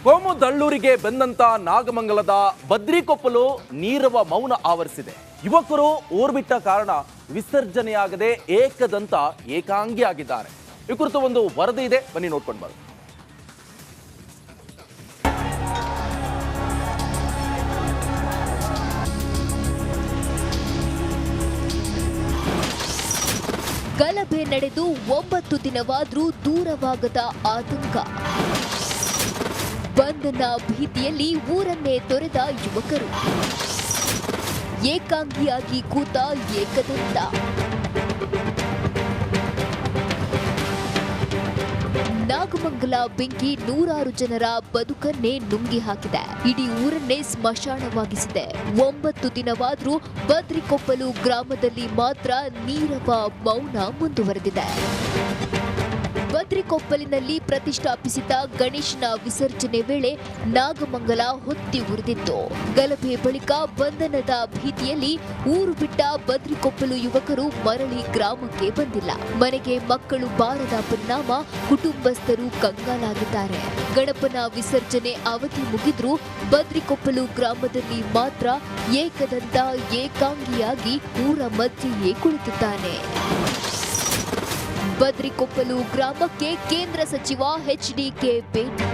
ಕೋಮು ದಳ್ಳೂರಿಗೆ ಬೆಂದಂತ ನಾಗಮಂಗಲದ ಬದ್ರಿಕೊಪ್ಪಲು ನೀರವ ಮೌನ ಆವರಿಸಿದೆ. ಯುವಕರು ಊರ್ಬಿಟ್ಟ ಕಾರಣ ವಿಸರ್ಜನೆಯಾಗದೆ ಏಕದಂತ ಏಕಾಂಗಿಯಾಗಿದ್ದಾರೆ. ಈ ಕುರಿತು ಒಂದು ವರದಿ ಇದೆ, ಬನ್ನಿ ನೋಡ್ಕೊಂಡು ಬರೋಣ. ಗಲಭೆ ನಡೆದು 9 ದಿನವಾದ್ರೂ ದೂರವಾಗದ ಆತಂಕ. ಬಂಧನ ಭೀತಿಯಲ್ಲಿ ಊರನ್ನೇ ತೊರೆದ ಯುವಕರು. ಏಕಾಂಗಿಯಾಗಿ ಕೂತ ಏಕದಂತ. ನಾಗಮಂಗಲ ಬೆಂಕಿ ನೂರಾರು ಜನರ ಬದುಕನ್ನೇ ನುಂಗಿ ಹಾಕಿದೆ. ಇಡೀ ಊರನ್ನೇ ಸ್ಮಶಾನವಾಗಿಸಿದೆ. 9 ದಿನವಾದ್ರೂ ಬದ್ರಿಕೊಪ್ಪಲು ಗ್ರಾಮದಲ್ಲಿ ಮಾತ್ರ ನೀರವ ಮೌನ ಮುಂದುವರೆದಿದೆ. ಬದ್ರಿಕೊಪ್ಪಲಿನಲ್ಲಿ ಪ್ರತಿಷ್ಠಾಪಿಸಿದ ಗಣೇಶನ ವಿಸರ್ಜನೆ ವೇಳೆ ನಾಗಮಂಗಲ ಹೊತ್ತಿ ಉರಿದಿತ್ತು. ಗಲಭೆ ಬಳಿಕ ಬಂಧನದ ಭೀತಿಯಲ್ಲಿ ಊರು ಬಿಟ್ಟ ಬದ್ರಿಕೊಪ್ಪಲು ಯುವಕರು ಮರಳಿ ಗ್ರಾಮಕ್ಕೆ ಬಂದಿಲ್ಲ. ಮನೆಗೆ ಮಕ್ಕಳು ಬಾರದ ಪರಿಣಾಮ ಕುಟುಂಬಸ್ಥರು ಕಂಗಾಲಾಗಿದ್ದಾರೆ. ಗಣಪನ ವಿಸರ್ಜನೆ ಅವಧಿ ಮುಗಿದ್ರೂ ಬದ್ರಿಕೊಪ್ಪಲು ಗ್ರಾಮದಲ್ಲಿ ಮಾತ್ರ ಏಕದಂತ ಏಕಾಂಗಿಯಾಗಿ ಊರ ಮಧ್ಯೆಯೇ ಕುಳಿತಿದ್ದಾನೆ. ಬದ್ರಿಕೊಪ್ಪಲು ಗ್ರಾಮಕ್ಕೆ ಕೇಂದ್ರ ಸಚಿವ ಎಚ್ಡಿಕೆ ಭೇಟಿ.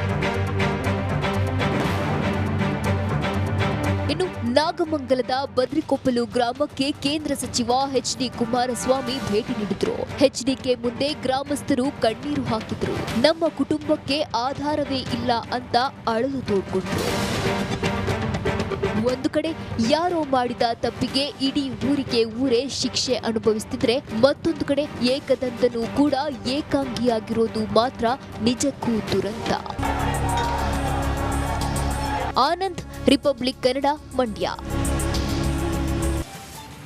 ಇನ್ನು ನಾಗಮಂಗಲದ ಬದ್ರಿಕೊಪ್ಪಲು ಗ್ರಾಮಕ್ಕೆ ಕೇಂದ್ರ ಸಚಿವ ಎಚ್ಡಿ ಕುಮಾರಸ್ವಾಮಿ ಭೇಟಿ ನೀಡಿದ್ರು. ಎಚ್ಡಿಕೆ ಮುಂದೆ ಗ್ರಾಮಸ್ಥರು ಕಣ್ಣೀರು ಹಾಕಿದ್ರು. ನಮ್ಮ ಕುಟುಂಬಕ್ಕೆ ಆಧಾರವೇ ಇಲ್ಲ ಅಂತ ಅಳಲು ತೋಡ್ಕೊಂಡ್ರು. ಒಂದು ಕಡೆ ಯಾರೋ ಮಾಡಿದ ತಪ್ಪಿಗೆ ಇಡೀ ಊರಿಗೆ ಊರೇ ಶಿಕ್ಷೆ ಅನುಭವಿಸುತ್ತಿದ್ರೆ, ಮತ್ತೊಂದು ಕಡೆ ಏಕದಂತನೂ ಕೂಡ ಏಕಾಂಗಿಯಾಗಿರೋದು ಮಾತ್ರ ನಿಜಕ್ಕೂ ದುರಂತ. ಆನಂದ್, ರಿಪಬ್ಲಿಕ್ ಕನ್ನಡ, ಮಂಡ್ಯ.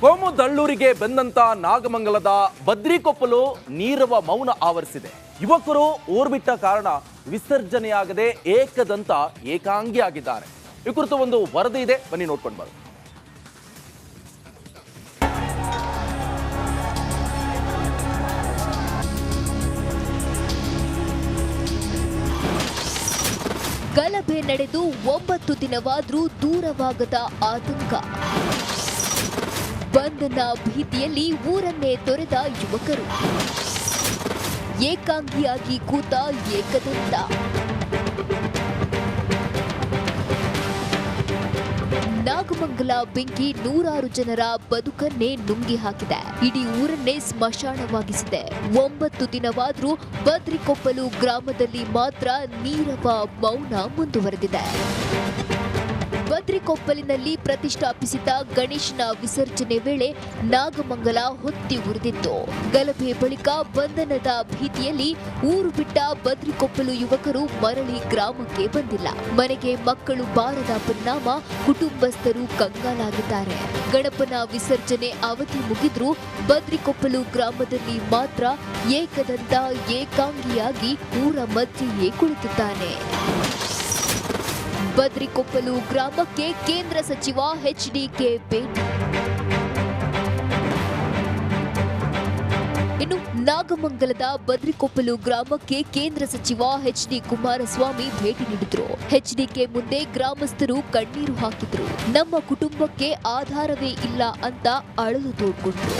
ಕೋಮು ದಳ್ಳೂರಿಗೆ ಬೆಂದಂತ ನಾಗಮಂಗಲದ ಬದ್ರಿಕೊಪ್ಪಲು ನೀರವ ಮೌನ ಆವರಿಸಿದೆ. ಯುವಕರು ಊರ್ಬಿಟ್ಟ ಕಾರಣ ವಿಸರ್ಜನೆಯಾಗದೆ ಏಕದಂತ ಏಕಾಂಗಿಯಾಗಿದ್ದಾರೆ. ಈ ಕುರಿತು ಒಂದು ವರದಿ ಇದೆ, ಬನ್ನಿ ನೋಡ್ಕೊಂಡು ಬರೋಣ. ಗಲಭೆ ನಡೆದು 9 ದಿನವಾದ್ರೂ ದೂರವಾಗದ ಆತಂಕ. ಬಂಧನ ಭೀತಿಯಲ್ಲಿ ಊರನ್ನೇ ತೊರೆದ ಯುವಕರು. ಏಕಾಂಗಿಯಾಗಿ ಕೂತ ಏಕದಂತ. ನಾಗಮಂಗಲ ಬೆಂಕಿ ನೂರಾರು ಜನರ ಬದುಕನ್ನೇ ನುಂಗಿ ಹಾಕಿದೆ. ಇಡೀ ಊರನ್ನೇ ಸ್ಮಶಾನವಾಗಿಸಿದೆ. 9 ದಿನವಾದ್ರೂ ಬದ್ರಿಕೊಪ್ಪಲು ಗ್ರಾಮದಲ್ಲಿ ಮಾತ್ರ ನೀರವ ಮೌನ ಮುಂದುವರೆದಿದೆ. ಬದ್ರಿಕೊಪ್ಪಲಿನಲ್ಲಿ ಪ್ರತಿಷ್ಠಾಪಿಸಿದ ಗಣೇಶನ ವಿಸರ್ಜನೆ ವೇಳೆ ನಾಗಮಂಗಲ ಹೊತ್ತಿ ಉರಿದಿತ್ತು. ಗಲಭೆ ಬಳಿಕ ಬಂಧನದ ಭೀತಿಯಲ್ಲಿ ಊರು ಬಿಟ್ಟ ಬದ್ರಿಕೊಪ್ಪಲು ಯುವಕರು ಮರಳಿ ಗ್ರಾಮಕ್ಕೆ ಬಂದಿಲ್ಲ. ಮನೆಗೆ ಮಕ್ಕಳು ಬಾರದ ಪರಿಣಾಮ ಕುಟುಂಬಸ್ಥರು ಕಂಗಾಲಾಗಿದ್ದಾರೆ. ಗಣಪನ ವಿಸರ್ಜನೆ ಅವಧಿ ಮುಗಿದ್ರೂ ಬದ್ರಿಕೊಪ್ಪಲು ಗ್ರಾಮದಲ್ಲಿ ಮಾತ್ರ ಏಕದಂತ ಏಕಾಂಗಿಯಾಗಿ ಊರ ಮಧ್ಯೆಯೇ ಕುಳಿತಿದ್ದಾನೆ. ಬದ್ರಿಕೊಪ್ಪಲು ಗ್ರಾಮಕ್ಕೆ ಕೇಂದ್ರ ಸಚಿವ ಎಚ್ಡಿಕೆ ಭೇಟಿ. ಇನ್ನು ನಾಗಮಂಗಲದ ಬದ್ರಿಕೊಪ್ಪಲು ಗ್ರಾಮಕ್ಕೆ ಕೇಂದ್ರ ಸಚಿವ ಎಚ್ಡಿ ಕುಮಾರಸ್ವಾಮಿ ಭೇಟಿ ನೀಡಿದ್ರು. ಎಚ್ಡಿಕೆ ಮುಂದೆ ಗ್ರಾಮಸ್ಥರು ಕಣ್ಣೀರು ಹಾಕಿದ್ರು. ನಮ್ಮ ಕುಟುಂಬಕ್ಕೆ ಆಧಾರವೇ ಇಲ್ಲ ಅಂತ ಅಳಲು ತೋಡ್ಕೊಂಡ್ರು.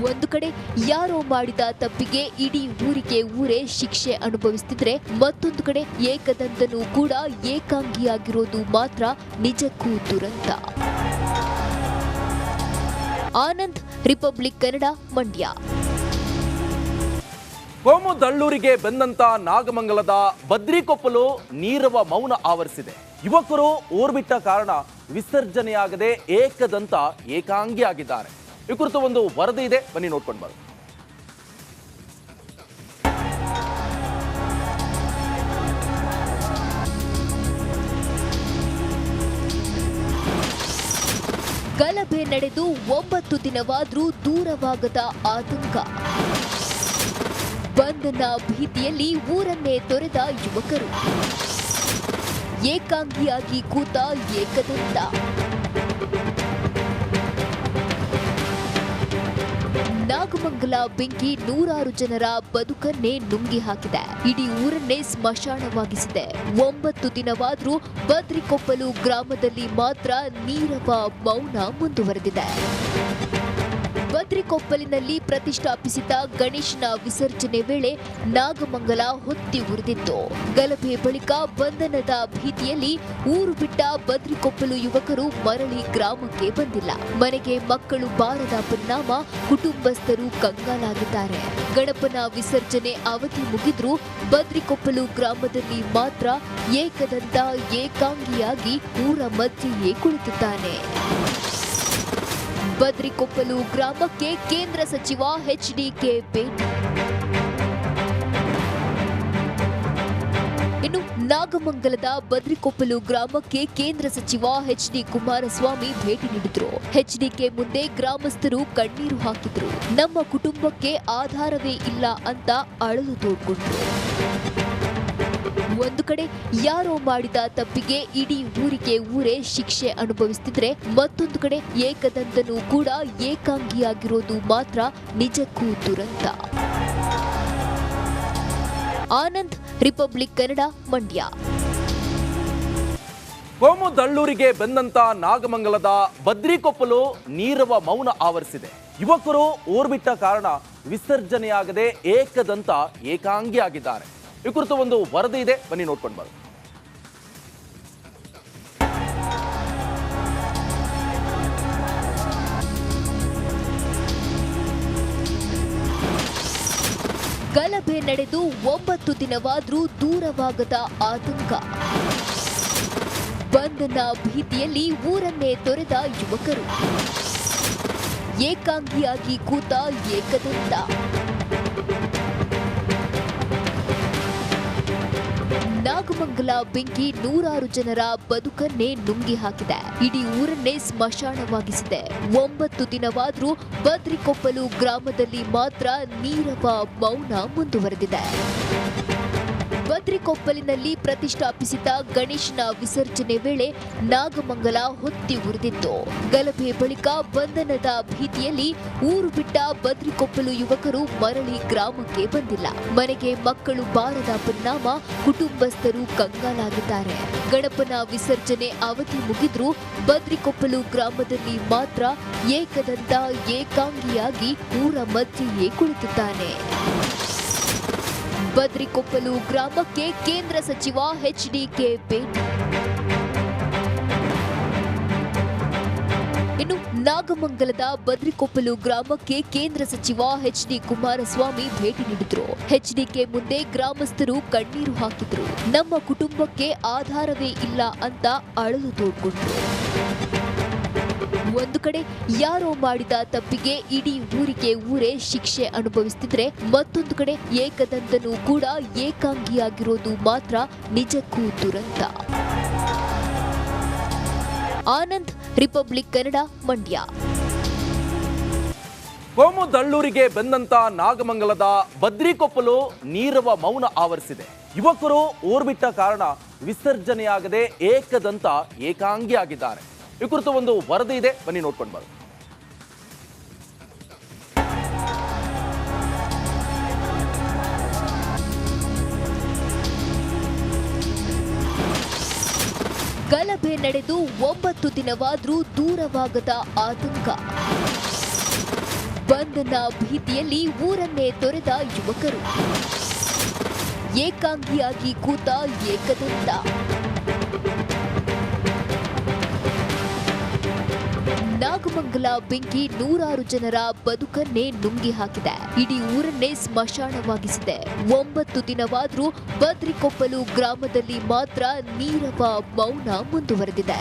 ಒಂದು ಕಡೆ ಯಾರೋ ಮಾಡಿದ ತಪ್ಪಿಗೆ ಇಡೀ ಊರಿಗೆ ಊರೇ ಶಿಕ್ಷೆ ಅನುಭವಿಸುತ್ತಿದ್ರೆ, ಮತ್ತೊಂದು ಕಡೆ ಏಕದಂತನೂ ಕೂಡ ಏಕಾಂಗಿಯಾಗಿರೋದು ಮಾತ್ರ ನಿಜಕ್ಕೂ ದುರಂತ. ಆನಂದ್, ರಿಪಬ್ಲಿಕ್ ಕನ್ನಡ, ಮಂಡ್ಯ. ಕೋಮು ದಳ್ಳೂರಿಗೆ ಬೆಂದಂತ ನಾಗಮಂಗಲದ ಬದ್ರಿಕೊಪ್ಪಲು ನೀರವ ಮೌನ ಆವರಿಸಿದೆ. ಯುವಕರು ಊರ್ಬಿಟ್ಟ ಕಾರಣ ವಿಸರ್ಜನೆಯಾಗದೆ ಏಕದಂತ ಏಕಾಂಗಿಯಾಗಿದ್ದಾರೆ. ಈ ಕುರಿತು ಒಂದು ವರದಿ ಇದೆ, ಬನ್ನಿ ನೋಡ್ಕೊಂಡು ಬರೋಣ. ಗಲಭೆ ನಡೆದು 9 ದಿನವಾದ್ರೂ ದೂರವಾಗದ ಆತಂಕ. ಬಂಧನ ಭೀತಿಯಲ್ಲಿ ಊರನ್ನೇ ತೊರೆದ ಯುವಕರು. ಏಕಾಂಗಿಯಾಗಿ ಕೂತ ಏಕದಂತ. ನಾಗಮಂಗಲ ಬೆಂಕಿ ನೂರಾರು ಜನರ ಬದುಕನ್ನೇ ನುಂಗಿ ಹಾಕಿದೆ. ಇಡೀ ಊರನ್ನೇ ಸ್ಮಶಾನವಾಗಿಸಿದೆ. 9 ದಿನವಾದ್ರೂ ಬದ್ರಿಕೊಪ್ಪಲು ಗ್ರಾಮದಲ್ಲಿ ಮಾತ್ರ ನೀರವ ಮೌನ ಮುಂದುವರೆದಿದೆ. ಬದ್ರಿಕೊಪ್ಪಲಿನಲ್ಲಿ ಪ್ರತಿಷ್ಠಾಪಿಸಿದ ಗಣೇಶನ ವಿಸರ್ಜನೆ ವೇಳೆ ನಾಗಮಂಗಲ ಹೊತ್ತಿ ಉರಿದಿತ್ತು. ಗಲಭೆ ಬಳಿಕ ಬಂಧನದ ಭೀತಿಯಲ್ಲಿ ಊರು ಬಿಟ್ಟ ಬದ್ರಿಕೊಪ್ಪಲು ಯುವಕರು ಮರಳಿ ಗ್ರಾಮಕ್ಕೆ ಬಂದಿಲ್ಲ. ಮನೆಗೆ ಮಕ್ಕಳು ಬಾರದ ಪರಿಣಾಮ ಕುಟುಂಬಸ್ಥರು ಕಂಗಾಲಾಗಿದ್ದಾರೆ. ಗಣಪನ ವಿಸರ್ಜನೆ ಅವಧಿ ಮುಗಿದ್ರೂ ಬದ್ರಿಕೊಪ್ಪಲು ಗ್ರಾಮದಲ್ಲಿ ಮಾತ್ರ ಏಕದಂತ ಏಕಾಂಗಿಯಾಗಿ ಊರ ಮಧ್ಯೆಯೇ ಕುಳಿತಿದ್ದಾನೆ. ಬದ್ರಿಕೊಪ್ಪಲು ಗ್ರಾಮಕ್ಕೆ ಕೇಂದ್ರ ಸಚಿವ ಎಚ್ಡಿಕೆ ಭೇಟಿ. ಇನ್ನು ನಾಗಮಂಗಲದ ಬದ್ರಿಕೊಪ್ಪಲು ಗ್ರಾಮಕ್ಕೆ ಕೇಂದ್ರ ಸಚಿವ ಎಚ್ಡಿ ಕುಮಾರಸ್ವಾಮಿ ಭೇಟಿ ನೀಡಿದ್ರು. ಎಚ್ಡಿಕೆ ಮುಂದೆ ಗ್ರಾಮಸ್ಥರು ಕಣ್ಣೀರು ಹಾಕಿದ್ರು. ನಮ್ಮ ಕುಟುಂಬಕ್ಕೆ ಆಧಾರವೇ ಇಲ್ಲ ಅಂತ ಅಳಲು ತೋಡ್ಕೊಂಡ್ರು. ಒಂದು ಕಡೆ ಯಾರೋ ಮಾಡಿದ ತಪ್ಪಿಗೆ ಇಡೀ ಊರಿಗೆ ಊರೇ ಶಿಕ್ಷೆ ಅನುಭವಿಸುತ್ತಿದ್ರೆ, ಮತ್ತೊಂದು ಕಡೆ ಏಕದಂತನೂ ಕೂಡ ಏಕಾಂಗಿಯಾಗಿರೋದು ಮಾತ್ರ ನಿಜಕ್ಕೂ ದುರಂತ. ಆನಂದ್, ರಿಪಬ್ಲಿಕ್ ಕನ್ನಡ, ಮಂಡ್ಯ. ಕೋಮು ದಳ್ಳೂರಿಗೆ ಬೆಂದಂತ ನಾಗಮಂಗಲದ ಬದ್ರಿಕೊಪ್ಪಲು ನೀರವ ಮೌನ ಆವರಿಸಿದೆ. ಯುವಕರು ಊರ್ಬಿಟ್ಟ ಕಾರಣ ವಿಸರ್ಜನೆಯಾಗದೆ ಏಕದಂತ ಏಕಾಂಗಿಯಾಗಿದ್ದಾರೆ. ಈ ಕುರಿತು ಒಂದು ವರದಿ ಇದೆ, ಬನ್ನಿ ನೋಡ್ಕೊಂಡು ಬರೋಣ. ಗಲಭೆ ನಡೆದು 9 ದಿನವಾದ್ರೂ ದೂರವಾಗದ ಆತಂಕ. ಬಂಧನ ಭೀತಿಯಲ್ಲಿ ಊರನ್ನೇ ತೊರೆದ ಯುವಕರು. ಏಕಾಂಗಿಯಾಗಿ ಕೂತ ಏಕದಂತ. ನಾಗಮಂಗಲ ಬೆಂಕಿ ನೂರಾರು ಜನರ ಬದುಕನ್ನೇ ನುಂಗಿ ಹಾಕಿದೆ. ಇಡೀ ಊರನ್ನೇ ಸ್ಮಶಾನವಾಗಿಸಿದೆ. 9 ದಿನವಾದ್ರೂ ಬದ್ರಿಕೊಪ್ಪಲು ಗ್ರಾಮದಲ್ಲಿ ಮಾತ್ರ ನೀರವ ಮೌನ ಮುಂದುವರೆದಿದೆ. ಬದ್ರಿಕೊಪ್ಪಲಿನಲ್ಲಿ ಪ್ರತಿಷ್ಠಾಪಿಸಿದ ಗಣೇಶನ ವಿಸರ್ಜನೆ ವೇಳೆ ನಾಗಮಂಗಲ ಹೊತ್ತಿ ಉರಿದಿತ್ತು. ಗಲಭೆ ಬಳಿಕ ಬಂಧನದ ಭೀತಿಯಲ್ಲಿ ಊರು ಬಿಟ್ಟ ಬದ್ರಿಕೊಪ್ಪಲು ಯುವಕರು ಮರಳಿ ಗ್ರಾಮಕ್ಕೆ ಬಂದಿಲ್ಲ. ಮನೆಗೆ ಮಕ್ಕಳು ಬಾರದ ಪರಿಣಾಮ ಕುಟುಂಬಸ್ಥರು ಕಂಗಾಲಾಗಿದ್ದಾರೆ. ಗಣಪನ ವಿಸರ್ಜನೆ ಅವಧಿ ಮುಗಿದ್ರೂ ಬದ್ರಿಕೊಪ್ಪಲು ಗ್ರಾಮದಲ್ಲಿ ಮಾತ್ರ ಏಕದಂತ ಏಕಾಂಗಿಯಾಗಿ ಊರ ಮಧ್ಯೆಯೇ ಕುಳಿತಿದ್ದಾನೆ. ಬದ್ರಿಕೊಪ್ಪಲು ಗ್ರಾಮಕ್ಕೆ ಕೇಂದ್ರ ಸಚಿವ ಎಚ್ಡಿಕೆ ಭೇಟಿ. ಇನ್ನು ನಾಗಮಂಗಲದ ಬದ್ರಿಕೊಪ್ಪಲು ಗ್ರಾಮಕ್ಕೆ ಕೇಂದ್ರ ಸಚಿವ ಎಚ್ಡಿ ಕುಮಾರಸ್ವಾಮಿ ಭೇಟಿ ನೀಡಿದ್ರು. ಎಚ್ಡಿಕೆ ಮುಂದೆ ಗ್ರಾಮಸ್ಥರು ಕಣ್ಣೀರು ಹಾಕಿದ್ರು. ನಮ್ಮ ಕುಟುಂಬಕ್ಕೆ ಆಧಾರವೇ ಇಲ್ಲ ಅಂತ ಅಳಲು ತೋಡ್ಕೊಂಡ್ರು. ಒಂದು ಕಡೆ ಯಾರೋ ಮಾಡಿದ ತಪ್ಪಿಗೆ ಇಡೀ ಊರಿಗೆ ಊರೇ ಶಿಕ್ಷೆ ಅನುಭವಿಸುತ್ತಿದ್ರೆ, ಮತ್ತೊಂದು ಕಡೆ ಏಕದಂತನೂ ಕೂಡ ಏಕಾಂಗಿಯಾಗಿರೋದು ಮಾತ್ರ ನಿಜಕ್ಕೂ ದುರಂತ. ಆನಂದ್, ರಿಪಬ್ಲಿಕ್ ಕನ್ನಡ, ಮಂಡ್ಯ. ಕೋಮು ದಳ್ಳೂರಿಗೆ ಬೆಂದಂತ ನಾಗಮಂಗಲದ ಬದ್ರಿಕೊಪ್ಪಲು ನೀರವ ಮೌನ ಆವರಿಸಿದೆ. ಯುವಕರು ಊರ್ಬಿಟ್ಟ ಕಾರಣ ವಿಸರ್ಜನೆಯಾಗದೆ ಏಕದಂತ ಏಕಾಂಗಿಯಾಗಿದ್ದಾರೆ. ಈ ಕುರಿತು ಒಂದು ವರದಿ ಇದೆ, ಬನ್ನಿ ನೋಡ್ಕೊಂಡು ಬರೋಣ. ಗಲಭೆ ನಡೆದು 9 ದಿನವಾದ್ರೂ ದೂರವಾಗದ ಆತಂಕ. ಬಂಧನ ಭೀತಿಯಲ್ಲಿ ಊರನ್ನೇ ತೊರೆದ ಯುವಕರು. ಏಕಾಂಗಿಯಾಗಿ ಕೂತ ಏಕದಂತ. ನಾಗಮಂಗಲ ಬೆಂಕಿ ನೂರಾರು ಜನರ ಬದುಕನ್ನೇ ನುಂಗಿ ಹಾಕಿದೆ. ಇಡೀ ಊರನ್ನೇ ಸ್ಮಶಾನವಾಗಿಸಿದೆ. 9 ದಿನವಾದ್ರೂ ಬದ್ರಿಕೊಪ್ಪಲು ಗ್ರಾಮದಲ್ಲಿ ಮಾತ್ರ ನೀರವ ಮೌನ ಮುಂದುವರೆದಿದೆ.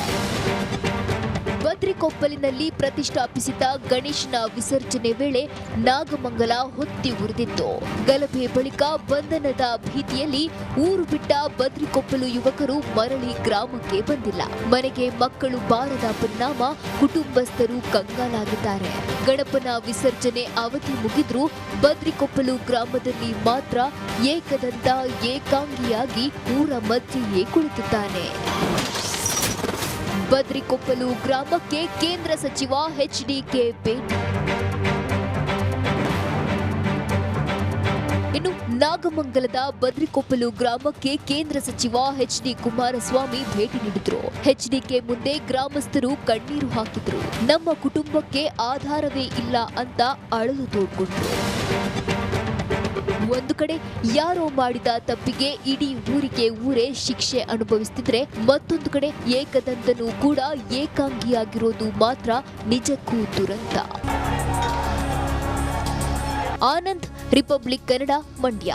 ಬದ್ರಿಕೊಪ್ಪಲಿನಲ್ಲಿ ಪ್ರತಿಷ್ಠಾಪಿಸಿದ ಗಣೇಶನ ವಿಸರ್ಜನೆ ವೇಳೆ ನಾಗಮಂಗಲ ಹೊತ್ತಿ ಉರಿದಿತ್ತು. ಗಲಭೆ ಬಳಿಕ ಬಂಧನದ ಭೀತಿಯಲ್ಲಿ ಊರು ಬಿಟ್ಟ ಬದ್ರಿಕೊಪ್ಪಲು ಯುವಕರು ಮರಳಿ ಗ್ರಾಮಕ್ಕೆ ಬಂದಿಲ್ಲ. ಮನೆಗೆ ಮಕ್ಕಳು ಬಾರದ ಪರಿಣಾಮ ಕುಟುಂಬಸ್ಥರು ಕಂಗಾಲಾಗಿದ್ದಾರೆ. ಗಣಪನ ವಿಸರ್ಜನೆ ಅವಧಿ ಮುಗಿದ್ರೂ ಬದ್ರಿಕೊಪ್ಪಲು ಗ್ರಾಮದಲ್ಲಿ ಮಾತ್ರ ಏಕದಂತ ಏಕಾಂಗಿಯಾಗಿ ಊರ ಮಧ್ಯೆಯೇ ಕುಳಿತಿದ್ದಾನೆ. ಬದ್ರಿಕೊಪ್ಪಲು ಗ್ರಾಮಕ್ಕೆ ಕೇಂದ್ರ ಸಚಿವ ಎಚ್ಡಿಕೆ ಭೇಟಿ. ನಾಗಮಂಗಲದ ಬದ್ರಿಕೊಪ್ಪಲು ಗ್ರಾಮಕ್ಕೆ ಕೇಂದ್ರ ಸಚಿವ ಎಚ್.ಡಿ. ಕುಮಾರಸ್ವಾಮಿ ಭೇಟಿ ನೀಡಿದ್ರು. ಎಚ್ಡಿಕೆ ಮುಂದೆ ಗ್ರಾಮಸ್ಥರು ಕಣ್ಣೀರು ಹಾಕಿದ್ರು. ನಮ್ಮ ಕುಟುಂಬಕ್ಕೆ ಆಧಾರವೇ ಇಲ್ಲ ಅಂತ ಅಳಲು ತೋಡ್ಕೊಂಡ್ರು. ಒಂದು ಕಡೆ ಯಾರೋ ಮಾಡಿದ ತಪ್ಪಿಗೆ ಇಡೀ ಊರೇ ಶಿಕ್ಷೆ ಅನುಭವಿಸುತ್ತಿದ್ರೆ, ಮತ್ತೊಂದು ಕಡೆ ಏಕದಂತನೂ ಕೂಡ ಏಕಾಂಗಿಯಾಗಿರೋದು ಮಾತ್ರ ನಿಜಕ್ಕೂ ದುರಂತ. ಆನಂದ್, ರಿಪಬ್ಲಿಕ್ ಕನ್ನಡ, ಮಂಡ್ಯ.